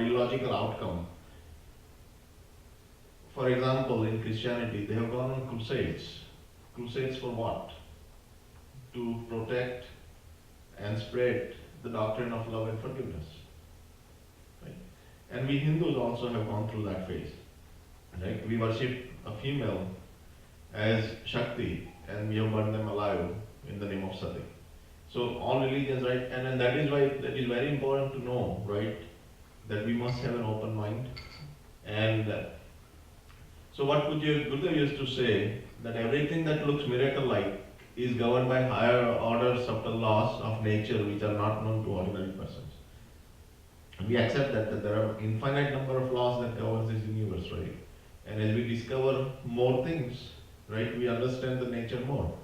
or illogical outcome. For example, in Christianity, they have gone on crusades. Crusades for what? To protect and spread the doctrine of love and forgiveness. Right? And we Hindus also have gone through that phase. Right? We worship a female as Shakti and we have burned them alive in the name of Sati. So all religions, right? And then that is why that is very important to know, right? That we must have an open mind. And so what Gurudev used to say, that everything that looks miracle-like is governed by higher order subtle laws of nature which are not known to ordinary persons. And we accept that there are infinite number of laws that govern this universe, right? And as we discover more things, right, we understand the nature more.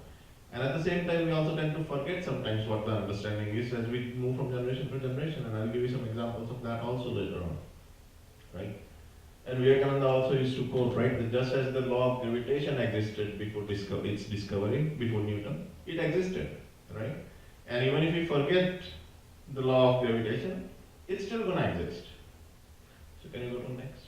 And at the same time, we also tend to forget sometimes what the understanding is as we move from generation to generation. And I'll give you some examples of that also later on, right? And Vivekananda also used to quote, right, that just as the law of gravitation existed before its discovery, before Newton, it existed, right? And even if we forget the law of gravitation, it's still going to exist. So can you go to next?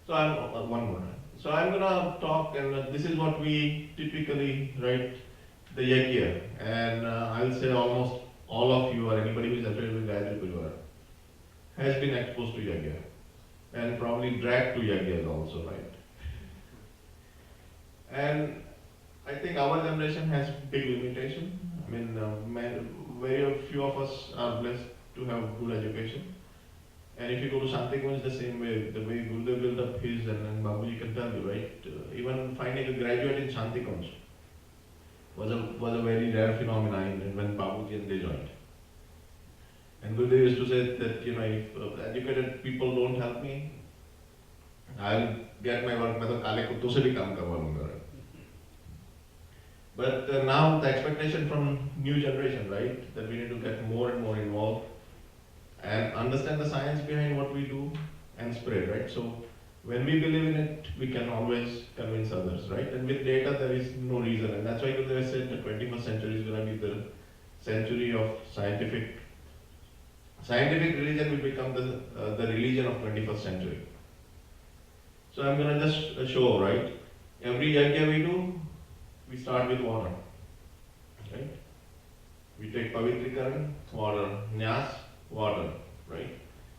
So I'm one more. So I'm going to talk, and this is what we typically, right, the yajna. And I'll say almost all of you or anybody who is affiliated with Gayatri Pariwar has been exposed to yajna. And probably dragged to yajnas also, right? And I think our generation has big limitation. I mean, very few of us are blessed to have good education. And if you go to Shantikunj, the same way, the way Gurudev built up his, and Babuji can tell you, right? Even finding a graduate in Shantikunj was a very rare phenomenon when Babuji and they joined. And Gurudev used to say that, if educated people don't help me, I'll get my work, मैं तो काले कुत्तों से भी काम करवाऊंगा. But now the expectation from new generation, right, that we need to get more and more involved and understand the science behind what we do and spread, right? So when we believe in it, we can always convince others, right? And with data, there is no reason, and that's why Gurudev said the 21st century is going to be the century of scientific religion will become the religion of 21st century. So I'm going to just show, right? Every yajna we do, we start with water, right? We take pavitrikaran, water, nyas, water, right?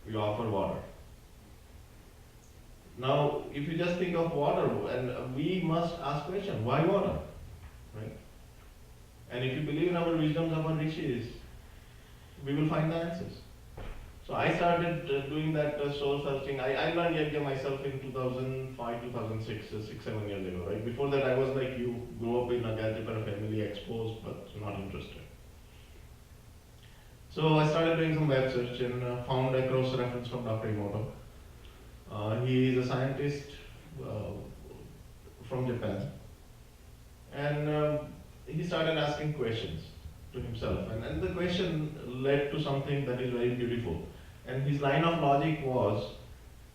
We offer water. Now, if you just think of water, and we must ask question, why water, right? And if you believe in our wisdoms of our rishis, we will find the answers. So I started doing that soul searching. I learned yajna myself in 2005, 2006, 6-7 years ago, right? Before that I was like you, grew up in a Gayatri Pariwar family, exposed but not interested. So I started doing some web search and found a cross reference from Dr. Emoto. He is a scientist from Japan. And he started asking questions to himself. And the question led to something that is very beautiful. And his line of logic was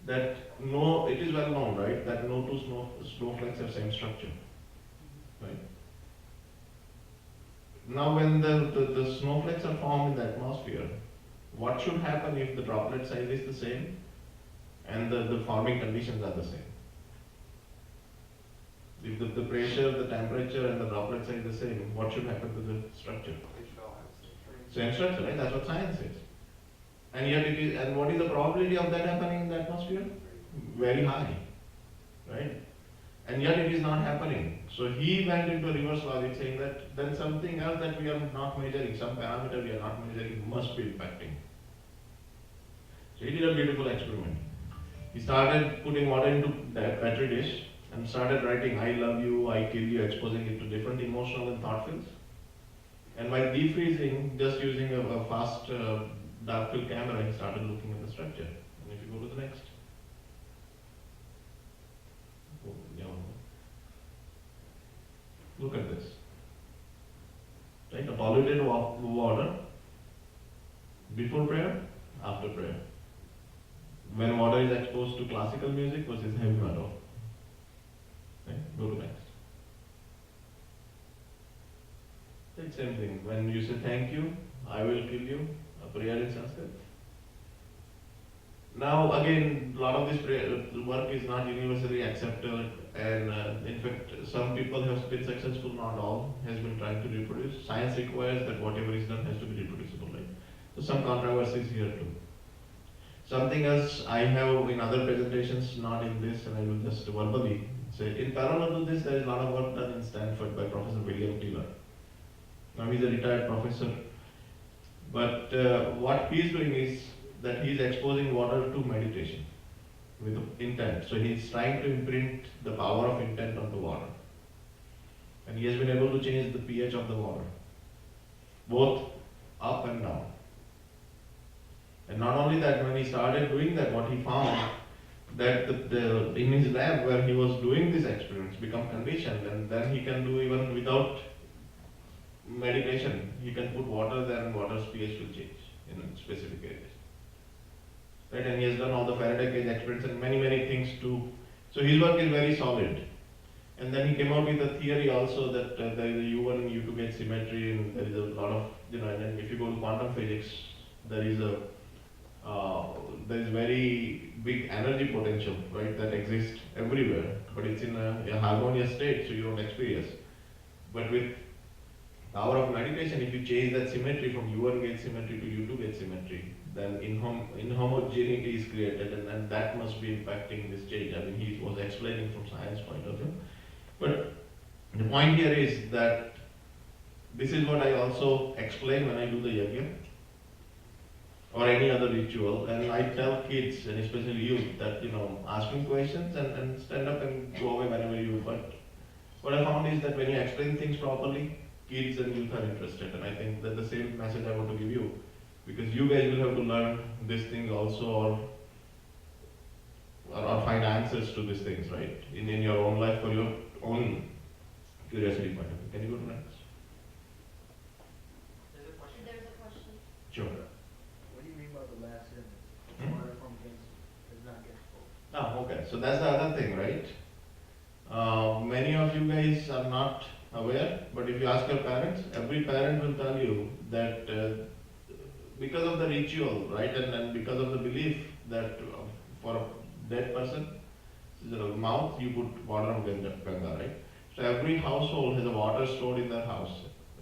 that it is well known, right, that no two snowflakes have same structure, right? Now when the snowflakes are formed in the atmosphere, what should happen if the droplet size is the same and the forming conditions are the same? If the pressure, the temperature and the droplet size is the same, what should happen to the structure? Same structure, right? That's what science says. And yet and what is the probability of that happening in the atmosphere? Very high, right? And yet it is not happening. So he went into reverse logic saying that then something else that we are not measuring, some parameter we are not measuring must be impacting. So he did a beautiful experiment. He started putting water into that petri dish and started writing, I love you, I kill you, exposing it to different emotional and thought fields. And by defreezing, just using a fast dark field camera, he started looking at the structure. And if you go to the next. Look at this. Right? A polluted water before prayer, after prayer. When water is exposed to classical music versus heavy metal. Right? Go to next. It's same thing. When you say thank you, I will kill you, a prayer in Sanskrit. Now again, a lot of this work is not universally accepted, and in fact, some people have been successful, not all, has been trying to reproduce. Science requires that whatever is done has to be reproducible, right? So some controversies here too. Something else I have in other presentations, not in this, and I will just verbally say, in parallel to this, there is a lot of work done in Stanford by Professor William Taylor. Now he's a retired professor, but what he's doing is that he's exposing water to meditation with intent. So he's trying to imprint the power of intent onto water. And he has been able to change the pH of the water, both up and down. And not only that, when he started doing that, what he found that in his lab where he was doing these experiments become conditioned, and then he can do even without meditation, he can put water there and water's pH will change in specific areas. Right, and he has done all the Faraday cage experiments and many things too. So his work is very solid. And then he came out with a theory also that there is a U1 and U2 gate symmetry, and there is a lot of, and then if you go to quantum physics, there is very big energy potential, right, that exists everywhere, but it's in a harmonious state, so you don't experience. But with power of meditation, if you change that symmetry from U1 gate symmetry to U2 gate symmetry, then inhomogeneity is created, and then that must be impacting this change. I mean, he was explaining from science point of view. But the point here is that this is what I also explain when I do the yajna or any other ritual, and I tell kids, and especially youth, that, ask me questions and stand up and go away whenever you, but what I found is that when you explain things properly, kids and youth are interested, and I think that the same message I want to give you, because you guys will have to learn these things also, or find answers to these things, right, in your own life, for your own curiosity point of view. Can you go to next? There's a question. There's a question. Sure. What do you mean by the last sentence? Water from against does not get full. Ah, okay. So that's the other thing, right? Many of you guys are not aware, but if you ask your parents, every parent will tell you that because of the ritual, right, and because of the belief that for a dead person, mouth, you put water of Ganga, right? So every household has a water stored in their house,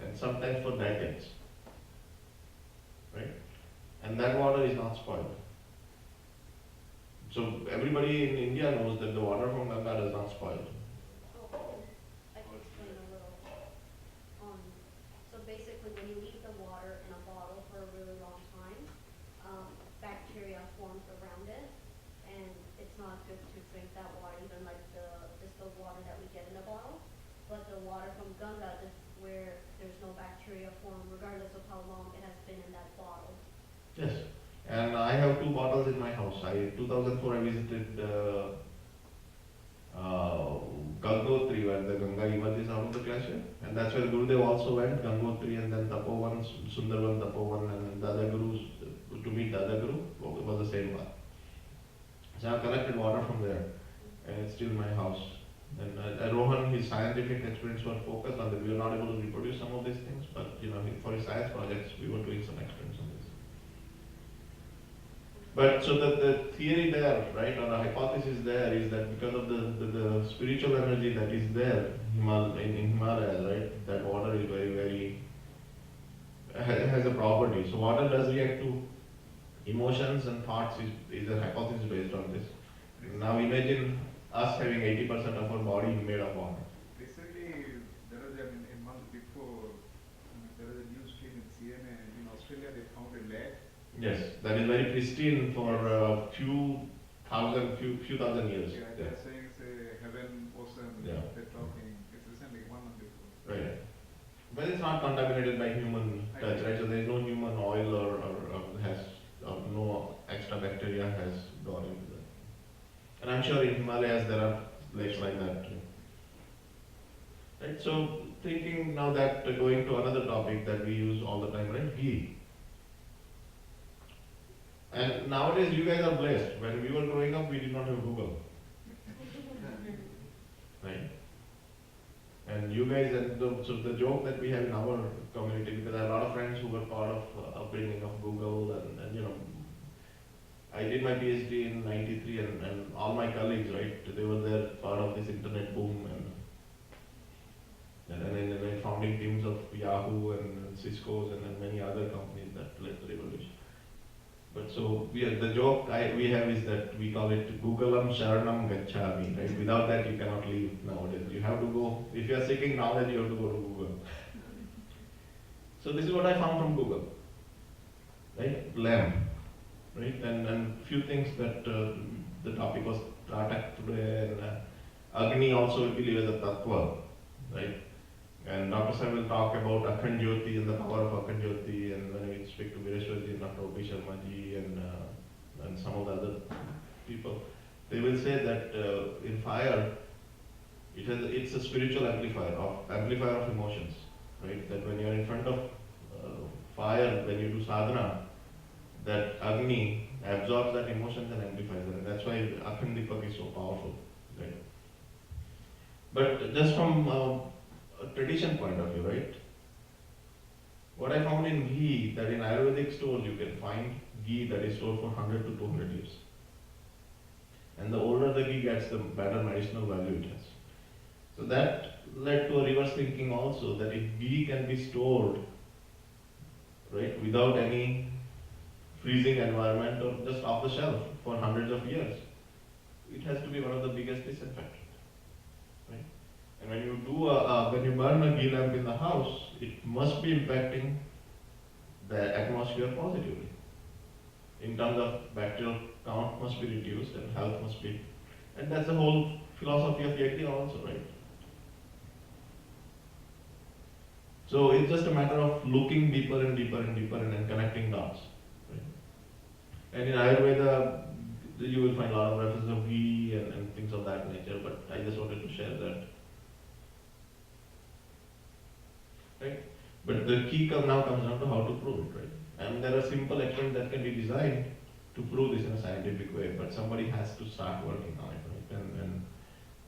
and sometimes for decades, right? And that water is not spoiled. So everybody in India knows that the water from Ganga does not spoil. I can explain a little. So basically, when you leave the water in a bottle for a really long time, bacteria forms around it, and it's not good to drink that water, even like the distilled water that we get in a bottle. But the water from Ganga, where there's no bacteria formed, regardless of how long it has been in that bottle. Yes, and I have 2 bottles in my house. 2004 I visited Gangotri, where the Ganga emerges out of the glacier, and that's where Gurudev also went, Gangotri, and then Tapovan, Sundarban, Tapovan, and the other gurus, to meet the other guru, was the same one. So I collected water from there, and it's still in my house. And Rohan, his scientific experiments were focused on that. We were not able to reproduce some of these things, but for his science projects, we were doing some experiments on this. But so the theory there, right, or the hypothesis there is that because of the spiritual energy that is there in Himalayas, right, that water is very has a property. So water does react to emotions and thoughts is a hypothesis based on this. Now imagine us having 80% of our body made of water. Recently, there was a month before, there was a news stream in CNN in Australia. They found a lake. Yes, that is very pristine for a few thousand years. Yeah, they're saying it's a heaven, ocean. Yeah. They're talking. It's recently 1 month before. Right. But it's not contaminated by human touch, right? So there is no human oil or no extra bacteria has gone into that. And I'm sure in Himalayas there are lakes like that too. Right? So thinking now that going to another topic that we use all the time, right? Ghee. And nowadays you guys are blessed. When we were growing up, we did not have Google. Right? And you guys, so the joke that we have in our community, because I have a lot of friends who were part of upbringing of Google and I did my PhD in '93, and all my colleagues, right, they were there, part of this internet boom, and in the founding teams of Yahoo and Cisco's and many other companies that led the revolution. But so the joke we have is that we call it Googalam Sharanam Gacchami, right? Without that you cannot live nowadays. You have to go, if you are seeking knowledge, you have to go to Google. So this is what I found from Google, right? Lamb, right? And few things that the topic was Tratak today, and Agni also we believe as a Tattva, right? And Dr. Sai will talk about Akhand Jyoti and the power of Akhand Jyoti, and when we speak to Vireshwarji and Dr. Opi Sharmaji and some of the other people, they will say that in fire, it's a spiritual amplifier of emotions, right? That when you are in front of fire, when you do sadhana, that Agni absorbs that emotions and amplifies them. And that's why Akhand Deepak is so powerful, right? But just from a tradition point of view, right? What I found in ghee, that in Ayurvedic stores you can find ghee that is stored for 100 to 200 years. And the older the ghee gets, the better medicinal value it has. So that led to a reverse thinking also, that if ghee can be stored, right, without any freezing environment or just off the shelf for hundreds of years, it has to be one of the biggest disinfectants. And when you do when you burn a ghee lamp in the house, it must be impacting the atmosphere positively. In terms of bacterial count must be reduced and health must be, and that's the whole philosophy of Yajna also, right? So it's just a matter of looking deeper and deeper and deeper and then connecting dots, right? And in Ayurveda, you will find a lot of references of ghee and things of that nature, but I just wanted to share that. Right? But the key now comes down to how to prove it, right? And there are simple experiments that can be designed to prove this in a scientific way, but somebody has to start working on it, right? And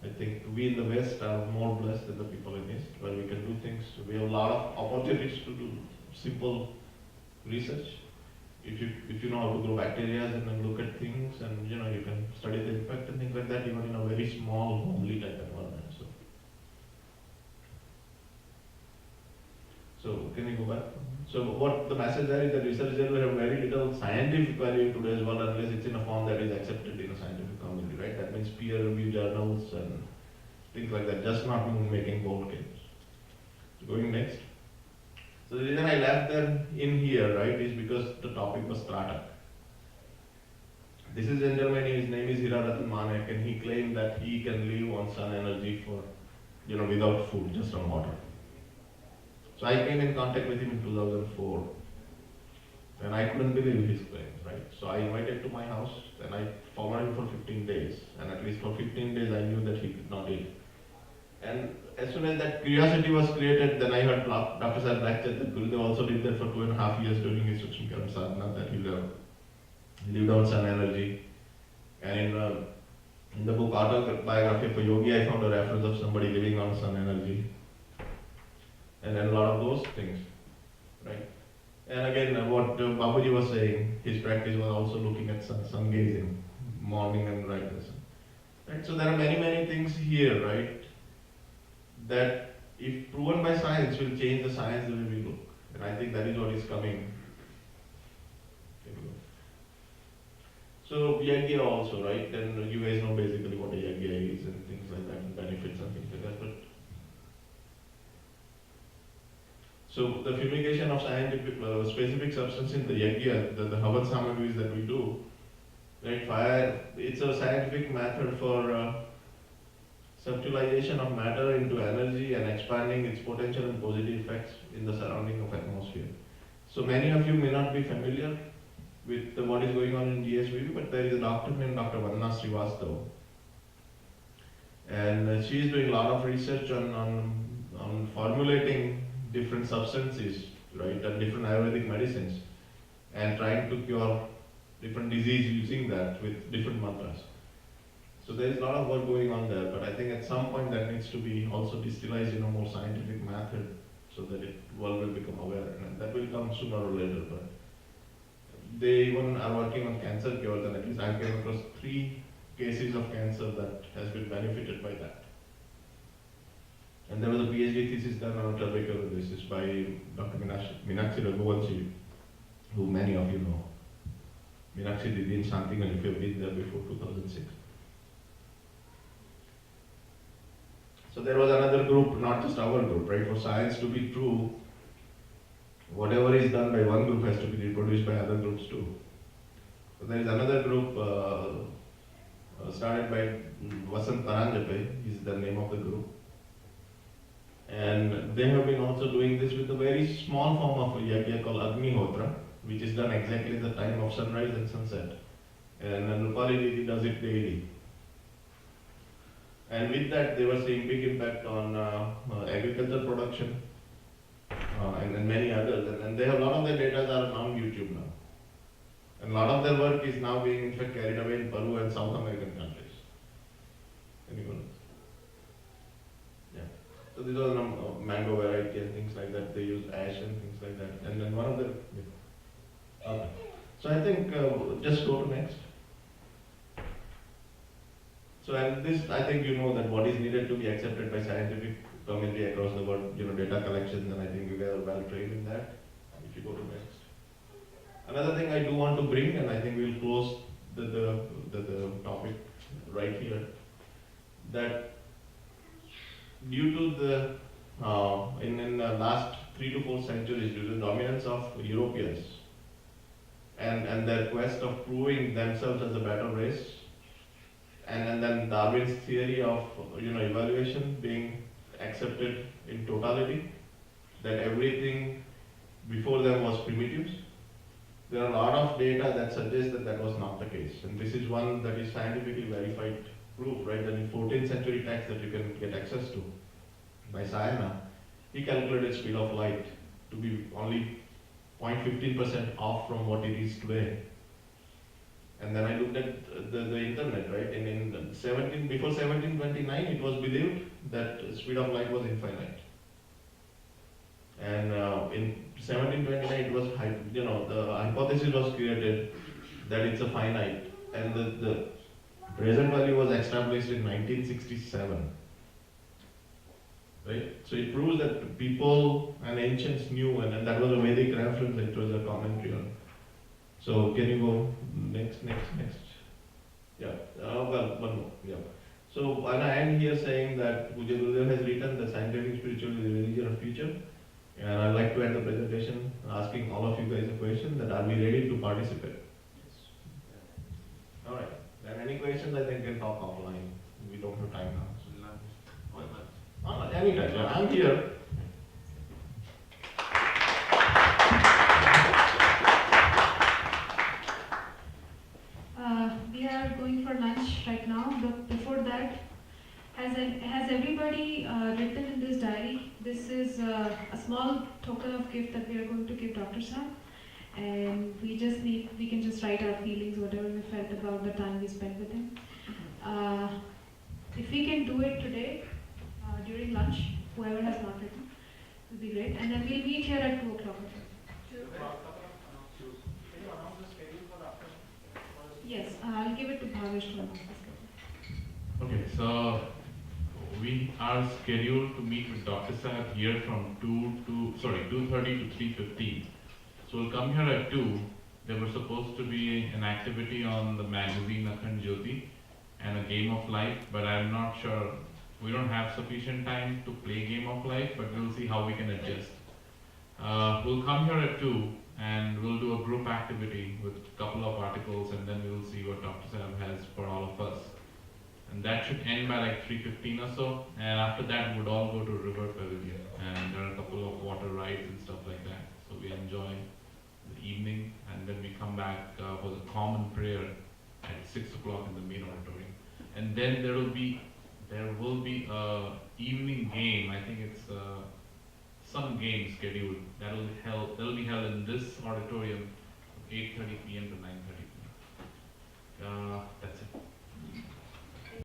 I think we in the West are more blessed than the people in East, where we can do things. We have a lot of opportunities to do simple research. If you know how to grow bacteria and then look at things, and you can study the impact and things like that, even in a very small homely type environment. So can we go back? So what the message there is that research will have very little scientific value in today's world unless it's in a form that is accepted in a scientific community, right? That means peer-reviewed journals and things like that, just not making bold claims. So going next. So the reason I left them in here, right, is because the topic was Tratak. This is a gentleman, his name is Hiraratan Manek, and he claimed that he can live on sun energy for, without food, just on water. So I came in contact with him in 2004, and I couldn't believe his claims, right? So I invited to my house, and I followed him for 15 days, and at least for 15 days I knew that he could not eat. And as soon as that curiosity was created, then I heard Dr. Sahib lecture that Gurudev also did that for 2.5 years during his Suksma Sadhana, that he lived on sun energy. And in the book Autobiography of a Yogi, I found a reference of somebody living on sun energy. And then a lot of those things, right? And again, what Babuji was saying, his practice was also looking at sun gazing, morning and brightness. Right? So there are many, many things here, right, that if proven by science will change the science the way we look. And I think that is what is coming. So Yajna also, right? And you guys know basically what a Yajna is and things like that, and benefits and things like that. But so the fumigation of scientific specific substance in the Yajna, the Havan Samagris that we do, right? Fire, it's a scientific method for subtilization of matter into energy and expanding its potential and positive effects in the surrounding of atmosphere. So many of you may not be familiar with what is going on in D.S.V.V, but there is a doctor named Dr. Vandana Srivastava. And she is doing a lot of research on formulating different substances, right, and different Ayurvedic medicines, and trying to cure different diseases using that with different mantras. So there is a lot of work going on there, but I think at some point that needs to be also distillized in a more scientific method so that world will become aware, and that will come sooner or later. But they even are working on cancer cures, and at least I came across 3 cases of cancer that has been benefited by that. And there was a PhD thesis done on a tubercular basis by Dr. Meenakshi Raghuvanshi, who many of you know. Meenakshi did in Shantikunj, if you have been there before 2006. So there was another group, not just our group, right? For science to be true, whatever is done by one group has to be reproduced by other groups too. So there is another group started by Vasudhaiva, is the name of the group. And they have been also doing this with a very small form of yajna called Agnihotra, which is done exactly at the time of sunrise and sunset. And Rupali Didi does it daily. And with that, they were seeing big impact on agriculture production and many others. And they have a lot of their data are on YouTube now. And a lot of their work is now being in fact carried away in Peru and South American countries. Anyone? Yeah. So these are mango variety and things like that. They use ash and things like that. And then one of the okay. So I think just go to next. So and this, I think you know that what is needed to be accepted by scientific community across the world, data collections, and I think you guys are well trained in that. If you go to next. Another thing I do want to bring, and I think we'll close the topic right here, that due to the in the last 3 to 4 centuries, due to the dominance of Europeans and their quest of proving themselves as a better race, and then Darwin's theory of evaluation being accepted in totality, that everything before them was primitives. There are a lot of data that suggests that that was not the case, and this is one that is scientifically verified proof, right? That in 14th century text that you can get access to by Sayana, he calculated speed of light to be only 0.15% off from what it is today. And then I looked at the internet, right? And before 1729, it was believed that speed of light was infinite. And in 1729, it was the hypothesis was created that it's a finite, and the present value was established in 1967. Right? So it proves that people and ancients knew, and that was a Vedic reference, it was a commentary on. So can you go next? Yeah, well, one more, yeah. So, and I end here saying that Pujya Gurudev has written the scientific spiritual is the religion of future. And I'd like to end the presentation asking all of you guys a question, that are we ready to participate? Yes. Alright, then any questions I think we can talk offline. We don't have time now. Anytime, yeah, I'm here. We are going for lunch right now, but before that, has everybody written in this diary? This is a small token of gift that we are going to give Dr. Sam, and we can just write our feelings, whatever we felt about the time we spent with him. If we can do it today, during lunch, whoever has not written, will be great, and then we'll meet here at 2 o'clock. Yes, I'll give it to Bhavesh to announce the schedule. Okay, so we are scheduled to meet with Dr. Saab here from 2:30 to 3:15. So we'll come here at 2. There was supposed to be an activity on the magazine Akhand Jyoti and a game of life, but I'm not sure. We don't have sufficient time to play game of life, but we'll see how we can adjust. We'll come here at 2 and we'll do a group activity with a couple of articles, and then we'll see what Dr. Saab has for all of us. And that should end by like 3:15 or so, and after that we would all go to River Pavilion, and there are a couple of water rides and stuff like that. So we enjoy the evening, and then we come back for the common prayer at 6 o'clock in the main auditorium. And then there will be a evening game. I think it's some game scheduled that will be held in this auditorium from 8:30 p.m. to 9:30 p.m. That's it.